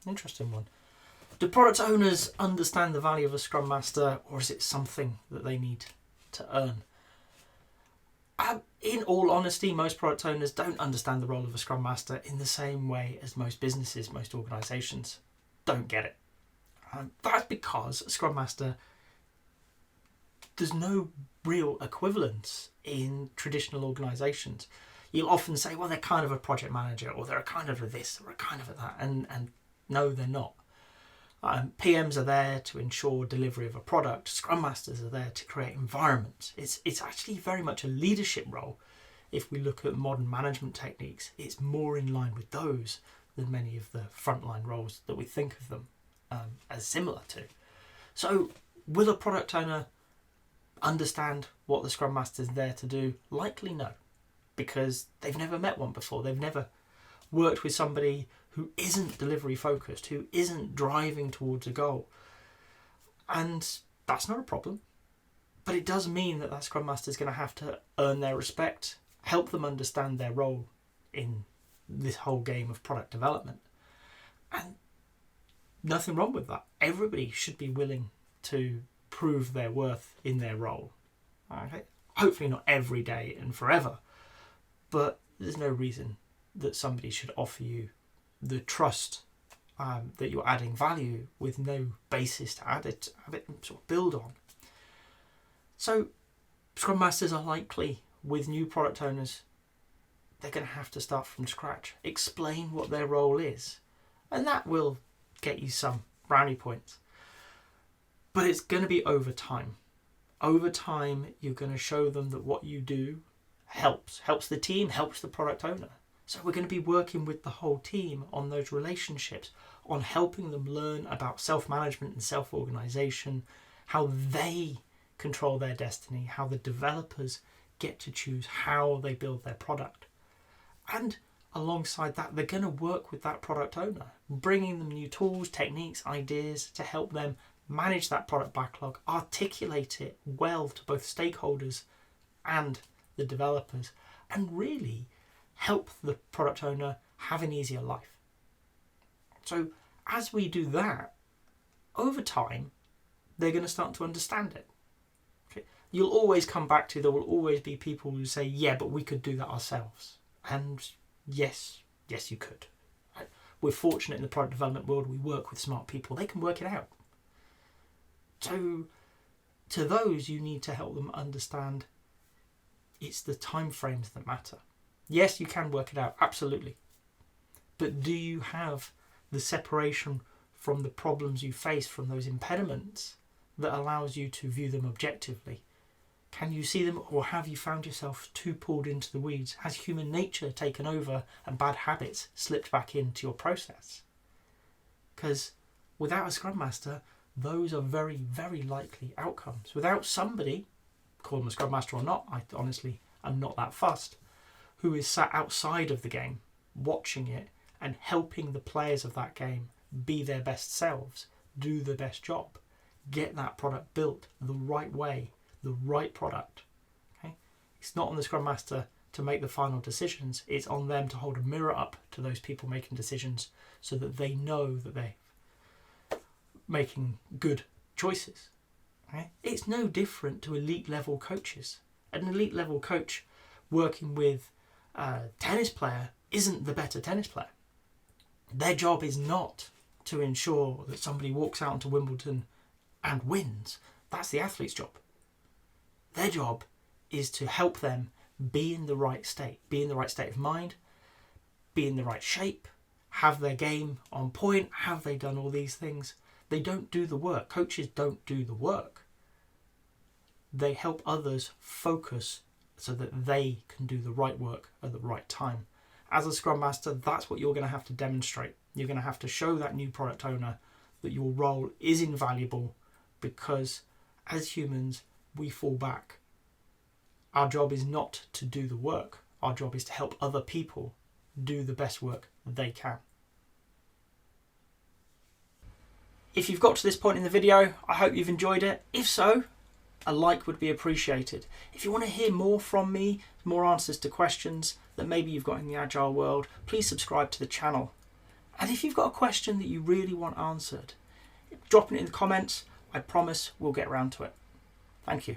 Interesting one. Do product owners understand the value of a Scrum Master, or is it something that they need to earn? In all honesty, most product owners don't understand the role of a Scrum Master in the same way as most businesses, most organisations don't get it. That's because a Scrum Master, there's no real equivalence in traditional organisations. You'll often say, well, they're kind of a project manager, or they're a kind of a this, or a kind of a that, and no, they're not. PMs are there to ensure delivery of a product. Scrum Masters are there to create environments. It's actually very much a leadership role. If we look at modern management techniques, it's more in line with those than many of the frontline roles that we think of them as similar to. So will a product owner understand what the Scrum Master is there to do? Likely no, because they've never met one before. They've never worked with somebody who isn't delivery focused, who isn't driving towards a goal. And that's not a problem. But it does mean that Scrum Master is going to have to earn their respect, help them understand their role in this whole game of product development. And nothing wrong with that. Everybody should be willing to prove their worth in their role. Okay? Hopefully not every day and forever, but there's no reason that somebody should offer you the trust that you're adding value with no basis to add it and sort of build on. So Scrum Masters are likely, with new product owners, they're going to have to start from scratch, explain what their role is, and that will get you some brownie points. But it's going to be over time. Over time, you're going to show them that what you do helps the team, helps the product owner. So we're going to be working with the whole team on those relationships, on helping them learn about self-management and self-organisation, how they control their destiny, how the developers get to choose how they build their product. And alongside that, they're going to work with that product owner, bringing them new tools, techniques, ideas to help them manage that product backlog, articulate it well to both stakeholders and the developers, and really help the product owner have an easier life. So as we do that, over time, they're going to start to understand it. Okay? You'll always come back to, there will always be people who say, yeah, but we could do that ourselves. And yes, you could. Right? We're fortunate in the product development world, we work with smart people. They can work it out. So to those, you need to help them understand it's the time frames that matter. Yes, you can work it out, absolutely. But do you have the separation from the problems you face, from those impediments, that allows you to view them objectively? Can you see them, or have you found yourself too pulled into the weeds? Has human nature taken over and bad habits slipped back into your process? Because without a Scrum Master, those are very, very likely outcomes. Without somebody, call them a Scrum Master or not, I honestly am not that fussed, who is sat outside of the game, watching it and helping the players of that game be their best selves, do the best job, get that product built the right way, the right product. Okay? It's not on the Scrum Master to make the final decisions, it's on them to hold a mirror up to those people making decisions so that they know that they're making good choices. Okay? It's no different to elite level coaches. An elite level coach working with a tennis player isn't the better tennis player. Their job is not to ensure that somebody walks out onto Wimbledon and wins. That's the athlete's job. Their job is to help them be in the right state of mind, be in the right shape, have their game on point, have they done all these things. They don't do the work. Coaches don't do the work. They help others focus so that they can do the right work at the right time. As a Scrum Master, that's what you're going to have to demonstrate. You're going to have to show that new product owner that your role is invaluable, because as humans, we fall back. Our job is not to do the work. Our job is to help other people do the best work they can. If you've got to this point in the video, I hope you've enjoyed it. If so, a like would be appreciated. If you want to hear more from me, more answers to questions that maybe you've got in the Agile world, please subscribe to the channel. And if you've got a question that you really want answered, drop it in the comments. I promise we'll get around to it. Thank you.